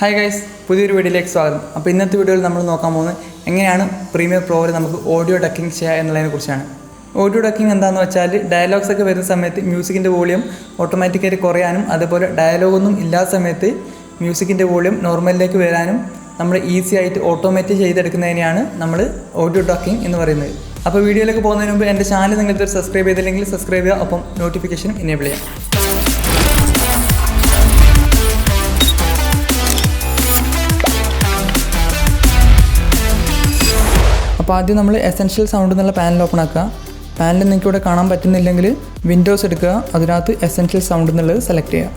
Hi guys, പുതിയൊരു വീഡിയോയിലേക്ക് സ്വാഗതം. അപ്പോൾ ഇന്നത്തെ വീഡിയോയിൽ നമ്മൾ നോക്കാൻ പോകുന്നത് എങ്ങനെയാണ് പ്രീമിയർ പ്രോയിൽ നമുക്ക് ഓഡിയോ ഡക്കിംഗ് ചെയ്യുക എന്നുള്ളതിനെ കുറിച്ചാണ്. ഓഡിയോ ഡക്കിംഗ് എന്താണെന്ന് വെച്ചാൽ ഡയലോഗ്സ് ഒക്കെ വരുന്ന സമയത്ത് മ്യൂസിക്കിൻ്റെ വോളിയം ഓട്ടോമാറ്റിക്കായിട്ട് കുറയാനും അതുപോലെ ഡയലോഗൊന്നും ഇല്ലാത്ത സമയത്ത് മ്യൂസിക്കിൻ്റെ വോളിയം നോർമലിലേക്ക് വരാനും നമ്മൾ ഈസി ആയിട്ട് ഓട്ടോമാറ്റ് ചെയ്തെടുക്കുന്നതിനെയാണ് നമ്മൾ ഓഡിയോ ഡക്കിംഗ് എന്ന് പറയുന്നത്. അപ്പോൾ വീഡിയോയിലേക്ക് പോകുന്നതിന് മുമ്പ് എൻ്റെ ചാനൽ നിങ്ങൾ ഇതുവരെ സബ്സ്ക്രൈബ് ചെയ്തില്ലെങ്കിൽ സബ്സ്ക്രൈബ് ചെയ്യുക, ഒപ്പം നോട്ടിഫിക്കേഷൻ എനേബിൾ ചെയ്യാം. അപ്പോൾ ആദ്യം നമ്മൾ എസെൻഷ്യൽ സൗണ്ട് എന്നുള്ള പാനൽ ഓപ്പൺ ആക്കുക. പാനൽ നിങ്ങൾക്ക് ഇവിടെ കാണാൻ പറ്റുന്നില്ലെങ്കിൽ വിൻഡോസ് എടുക്കുക, അതിനകത്ത് എസെൻഷ്യൽ സൗണ്ട് എന്നുള്ളത് സെലക്ട് ചെയ്യുക.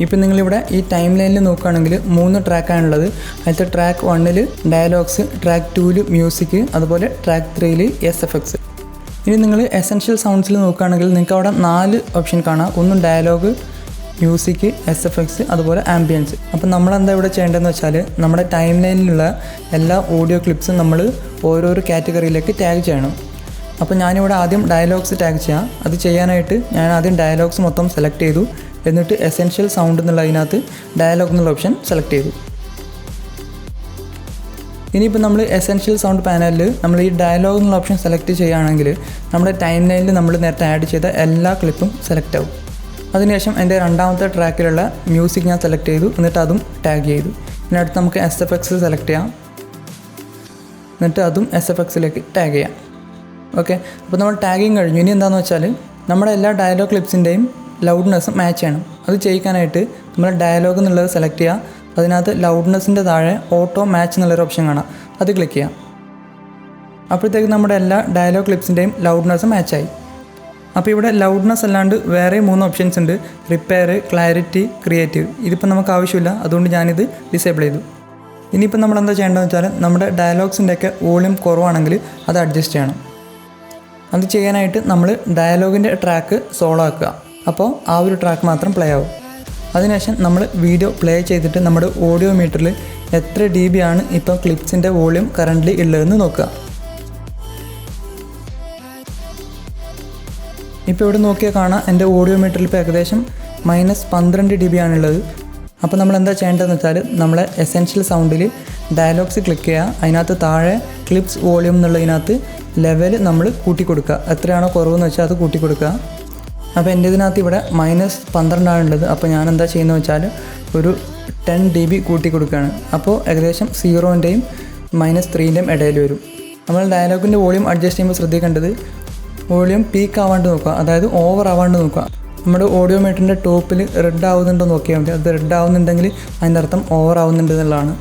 ഇപ്പം നിങ്ങളിവിടെ ഈ ടൈം ലൈനിൽ നോക്കുകയാണെങ്കിൽ 3 ട്രാക്കാണുള്ളത്. അതിലത്തെ ട്രാക്ക് 1 ഡയലോഗ്സ്, ട്രാക്ക് 2 മ്യൂസിക്, അതുപോലെ ട്രാക്ക് 3 SFX. ഇനി നിങ്ങൾ എസെൻഷ്യൽ സൗണ്ട്സിൽ നോക്കുകയാണെങ്കിൽ നിങ്ങൾക്ക് അവിടെ 4 ഓപ്ഷൻ കാണാം. ഒന്ന് ഡയലോഗ്, മ്യൂസിക്, SFX, അതുപോലെ ആംബിയൻസ്. അപ്പം നമ്മളെന്താ ഇവിടെ ചെയ്യേണ്ടതെന്ന് വെച്ചാൽ നമ്മുടെ ടൈം ലൈനിലുള്ള എല്ലാ ഓഡിയോ ക്ലിപ്സും നമ്മൾ ഓരോരോ കാറ്റഗറിയിലേക്ക് ടാഗ് ചെയ്യണം. അപ്പോൾ ഞാനിവിടെ ആദ്യം ഡയലോഗ്സ് ടാഗ് ചെയ്യാം. അത് ചെയ്യാനായിട്ട് ഞാൻ ആദ്യം ഡയലോഗ്സ് മൊത്തം സെലക്ട് ചെയ്തു. എന്നിട്ട് എസെൻഷ്യൽ സൗണ്ട് എന്നുള്ള അതിനകത്ത് ഡയലോഗ് എന്നുള്ള ഓപ്ഷൻ സെലക്ട് ചെയ്തു. ഇനിയിപ്പോൾ നമ്മൾ എസെൻഷ്യൽ സൗണ്ട് പാനലിൽ നമ്മൾ ഈ ഡയലോഗ് എന്നുള്ള ഓപ്ഷൻ സെലക്ട് ചെയ്യുകയാണെങ്കിൽ നമ്മുടെ ടൈം ലൈനിൽ നമ്മൾ നേരത്തെ ആഡ് ചെയ്ത എല്ലാ ക്ലിപ്പും സെലക്ട് ആവും. അതിനുശേഷം എൻ്റെ രണ്ടാമത്തെ ട്രാക്കിലുള്ള മ്യൂസിക് ഞാൻ സെലക്ട് ചെയ്തു, എന്നിട്ട് അതും ടാഗ് ചെയ്തു. പിന്നെ അടുത്ത് നമുക്ക് SFX സെലക്ട് ചെയ്യാം, എന്നിട്ട് അതും SFXലേക്ക് ടാഗ് ചെയ്യാം. ഓക്കെ, അപ്പോൾ നമ്മൾ ടാഗിങ് കഴിഞ്ഞു. ഇനി എന്താണെന്ന് വെച്ചാൽ നമ്മുടെ എല്ലാ ഡയലോഗ് ക്ലിപ്സിൻ്റെയും ലൗഡ്നെസ് മാച്ച് ചെയ്യണം. അത് ചെയ്യിക്കാനായിട്ട് നമ്മൾ ഡയലോഗ് എന്നുള്ളത് സെലക്ട് ചെയ്യുക. അതിനകത്ത് ലൗഡ്നെസ്സിൻ്റെ താഴെ ഓട്ടോ മാച്ച് എന്നുള്ളൊരു ഓപ്ഷൻ കാണാം, അത് ക്ലിക്ക് ചെയ്യാം. അപ്പോഴത്തേക്ക് നമ്മുടെ എല്ലാ ഡയലോഗ് ക്ലിപ്സിൻ്റെയും ലൗഡ്നെസ് മാച്ചായി. അപ്പോൾ ഇവിടെ ലൗഡ്നെസ് അല്ലാണ്ട് വേറെ 3 ഓപ്ഷൻസ് ഉണ്ട്: റിപ്പയർ, ക്ലാരിറ്റി, ക്രിയേറ്റീവ്. ഇതിപ്പോൾ നമുക്ക് ആവശ്യമില്ല, അതുകൊണ്ട് ഞാനിത് ഡിസേബിൾ ചെയ്തു. ഇനിയിപ്പോൾ നമ്മൾ എന്താ ചെയ്യേണ്ടതെന്ന് വെച്ചാൽ നമ്മുടെ ഡയലോഗ്സിൻ്റെയൊക്കെ വോളിയം കുറവാണെങ്കിൽ അത് അഡ്ജസ്റ്റ് ചെയ്യണം. അത് ചെയ്യാനായിട്ട് നമ്മൾ ഡയലോഗിൻ്റെ ട്രാക്ക് സോളോ ആക്കുക. അപ്പോൾ ആ ഒരു ട്രാക്ക് മാത്രം പ്ലേ ആവും. അതിനുശേഷം നമ്മൾ വീഡിയോ പ്ലേ ചെയ്തിട്ട് നമ്മുടെ ഓഡിയോ മീറ്ററിൽ എത്ര dB ആണ് ഇപ്പോൾ ക്ലിപ്സിൻ്റെ വോളിയം കറൻ്റ്ലി ഉള്ളതെന്ന് നോക്കുക. ഇപ്പോൾ ഇവിടെ നോക്കിയാൽ കാണാം എൻ്റെ ഓഡിയോ മീറ്ററിൽ ഇപ്പോൾ ഏകദേശം -12 dB ആണുള്ളത്. അപ്പോൾ നമ്മൾ എന്താ ചെയ്യേണ്ടതെന്ന് വെച്ചാൽ നമ്മളെ എസെൻഷ്യൽ സൗണ്ടിൽ ഡയലോഗ്സ് ക്ലിക്ക് ചെയ്യുക. അതിനകത്ത് താഴെ ക്ലിപ്സ് വോളിയം എന്നുള്ളതിനകത്ത് ലെവൽ നമ്മൾ കൂട്ടി കൊടുക്കുക. എത്രയാണോ കുറവെന്ന് വെച്ചാൽ അത് കൂട്ടി കൊടുക്കുക. അപ്പോൾ എൻ്റെ ഇതിനകത്ത് ഇവിടെ -12 ആണുള്ളത്. അപ്പോൾ ഞാൻ എന്താ ചെയ്യുന്നത് വെച്ചാൽ ഒരു 10 dB കൂട്ടി കൊടുക്കുകയാണ്. അപ്പോൾ ഏകദേശം 0-ൻ്റെയും -3-ൻ്റെയും ഇടയിൽ വരും. നമ്മൾ ഡയലോഗിൻ്റെ വോളിയം അഡ്ജസ്റ്റ് ചെയ്യുമ്പോൾ ശ്രദ്ധിക്കേണ്ടത് വോളിയം പീക്ക് ആവാണ്ട് നോക്കുക, അതായത് ഓവർ ആവാണ്ട് നോക്കുക. നമ്മുടെ ഓഡിയോ മീറ്ററിൻ്റെ ടോപ്പിൽ റെഡ് ആവുന്നുണ്ടോ നോക്കിയാൽ മതി. അത് റെഡ് ആവുന്നുണ്ടെങ്കിൽ അതിൻ്റെ അർത്ഥം ഓവർ ആവുന്നുണ്ട് എന്നുള്ളതാണ്.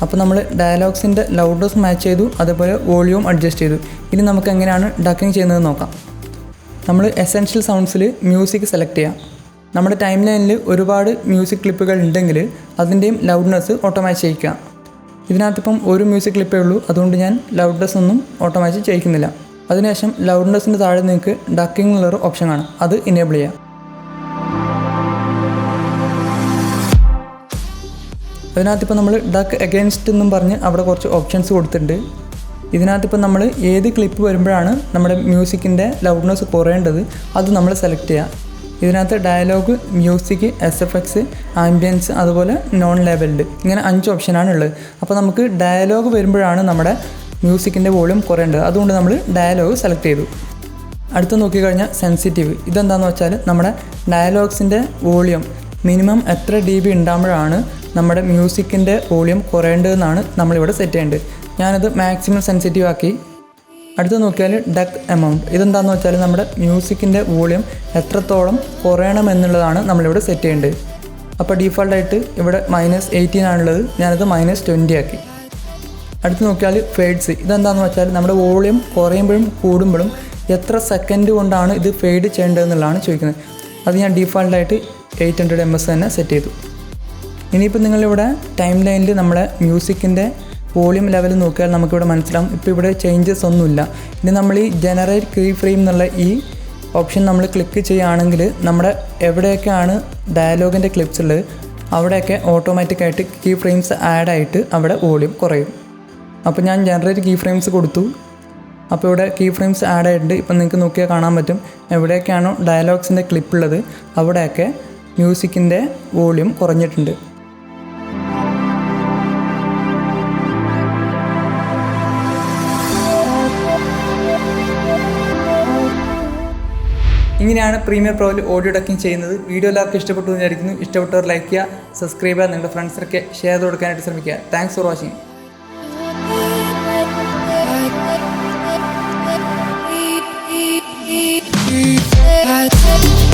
അപ്പോൾ നമ്മൾ ഡയലോഗ്സിൻ്റെ ലൗഡ്നെസ് മാച്ച് ചെയ്തു, അതേപോലെ വോളിയം അഡ്ജസ്റ്റ് ചെയ്തു. ഇനി നമുക്ക് എങ്ങനെയാണ് ഡക്കിംഗ് ചെയ്യുന്നത് നോക്കാം. നമ്മൾ എസെൻഷ്യൽ സൗണ്ട്സിൽ മ്യൂസിക് സെലക്ട് ചെയ്യാം. നമ്മുടെ ടൈം ലൈനിൽ ഒരുപാട് മ്യൂസിക് ക്ലിപ്പുകൾ ഉണ്ടെങ്കിൽ അതിൻ്റെയും ലൗഡ്നെസ് ഓട്ടോമാറ്റ് ചെയ്യിക്കുക. ഇതിനകത്തിപ്പം ഒരു മ്യൂസിക് ക്ലിപ്പേ ഉള്ളൂ, അതുകൊണ്ട് ഞാൻ ലൗഡ്നെസ് ഒന്നും ഓട്ടോമാറ്റ് ചെയ്യിക്കുന്നില്ല. അതിനുശേഷം ലൗഡ്നെസ്സിൻ്റെ താഴെ നിങ്ങൾക്ക് ഡക്കിംഗ് എന്നുള്ളൊരു ഓപ്ഷൻ കാണാം, അത് ഇനേബിൾ ചെയ്യാം. അതിനകത്തിപ്പോൾ നമ്മൾ ഡക്ക് അഗെയിൻസ്റ്റ് എന്നും പറഞ്ഞ് അവിടെ കുറച്ച് ഓപ്ഷൻസ് കൊടുത്തിട്ടുണ്ട്. ഇതിനകത്തിപ്പോൾ നമ്മൾ ഏത് ക്ലിപ്പ് വരുമ്പോഴാണ് നമ്മുടെ മ്യൂസിക്കിൻ്റെ ലൗഡ്നെസ് കുറയേണ്ടത് അത് നമ്മൾ സെലക്ട് ചെയ്യുക. ഇതിനകത്ത് ഡയലോഗ്, മ്യൂസിക്, SFX, ആംബിയൻസ്, അതുപോലെ നോൺ ലേബൽഡ്, ഇങ്ങനെ 5 ഓപ്ഷനാണ് ഉള്ളത്. അപ്പോൾ നമുക്ക് ഡയലോഗ് വരുമ്പോഴാണ് നമ്മുടെ മ്യൂസിക്കിൻ്റെ വോളിയം കുറയേണ്ടത്, അതുകൊണ്ട് നമ്മൾ ഡയലോഗ് സെലക്ട് ചെയ്തു. അടുത്ത് നോക്കിക്കഴിഞ്ഞാൽ സെൻസിറ്റീവ്. ഇതെന്താണെന്ന് വെച്ചാൽ നമ്മുടെ ഡയലോഗ്സിൻ്റെ വോളിയം മിനിമം എത്ര dB ഉണ്ടാകുമ്പോഴാണ് നമ്മുടെ മ്യൂസിക്കിൻ്റെ വോളിയം കുറയേണ്ടതെന്നാണ് നമ്മളിവിടെ സെറ്റ് ചെയ്യേണ്ടത്. ഞാനത് മാക്സിമം സെൻസിറ്റീവ് ആക്കി. അടുത്ത് നോക്കിയാൽ ഡക്ക് എമൗണ്ട്. ഇതെന്താണെന്ന് വെച്ചാൽ നമ്മുടെ മ്യൂസിക്കിൻ്റെ വോളിയം എത്രത്തോളം കുറയണമെന്നുള്ളതാണ് നമ്മളിവിടെ സെറ്റ് ചെയ്യേണ്ടത്. അപ്പോൾ ഡീഫോൾട്ടായിട്ട് ഇവിടെ -18 ആണുള്ളത്, ഞാനത് -20 ആക്കി. അടുത്ത് നോക്കിയാൽ ഫേഡ്സ്. ഇതെന്താണെന്ന് വെച്ചാൽ നമ്മുടെ വോളിയം കുറയുമ്പോഴും കൂടുമ്പോഴും എത്ര സെക്കൻഡ് കൊണ്ടാണ് ഇത് ഫേഡ് ചെയ്യേണ്ടതെന്നുള്ളതാണ് ചോദിക്കുന്നത്. അത് ഞാൻ ഡീഫോൾട്ടായിട്ട് 800 ms തന്നെ സെറ്റ് ചെയ്തു. ഇനിയിപ്പോൾ നിങ്ങളിവിടെ ടൈം ലൈനിൽ നമ്മളെ മ്യൂസിക്കിൻ്റെ വോളിയം ലെവൽ നോക്കിയാൽ നമുക്കിവിടെ മനസ്സിലാവും ഇപ്പോൾ ഇവിടെ ചേഞ്ചസ് ഒന്നുമില്ല. ഇനി നമ്മൾ ഈ ജനറേറ്റ് കീ ഫ്രെയിം എന്നുള്ള ഈ ഓപ്ഷൻ നമ്മൾ ക്ലിക്ക് ചെയ്യുകയാണെങ്കിൽ നമ്മുടെ എവിടെയൊക്കെയാണ് ഡയലോഗിൻ്റെ ക്ലിപ്സ് ഉള്ളത് അവിടെയൊക്കെ ഓട്ടോമാറ്റിക്കായിട്ട് കീ ഫ്രെയിംസ് ആഡായിട്ട് അവിടെ വോളിയം കുറയും. അപ്പോൾ ഞാൻ ജനറേറ്റ് കീ ഫ്രെയിംസ് കൊടുത്തു. അപ്പോൾ ഇവിടെ കീ ഫ്രെയിംസ് ആഡ് ആയിട്ടുണ്ട്. ഇപ്പം നിങ്ങൾക്ക് നോക്കിയാൽ കാണാൻ പറ്റും എവിടെയൊക്കെയാണോ ഡയലോഗ്സിൻ്റെ ക്ലിപ്പ് ഉള്ളത് അവിടെയൊക്കെ മ്യൂസിക്കിൻ്റെ വോളിയം കുറഞ്ഞിട്ടുണ്ട്. ഇങ്ങനെയാണ് പ്രീമിയർ പ്രോയിൽ ഓഡിയോ ഡക്കിങ് ചെയ്യുന്നത്. വീഡിയോ എല്ലാവർക്കും ഇഷ്ടപ്പെട്ടു എന്ന് വിചാരിക്കുന്നു. ഇഷ്ടപ്പെട്ടവർ ലൈക്ക് ചെയ്യുക, സബ്സ്ക്രൈബ് ചെയ്യുക, നിങ്ങളുടെ ഫ്രണ്ട്സിനൊക്കെ ഷെയർ ചെയ്ത് കൊടുക്കാനായിട്ട് ശ്രമിക്കുക. Thanks for watching.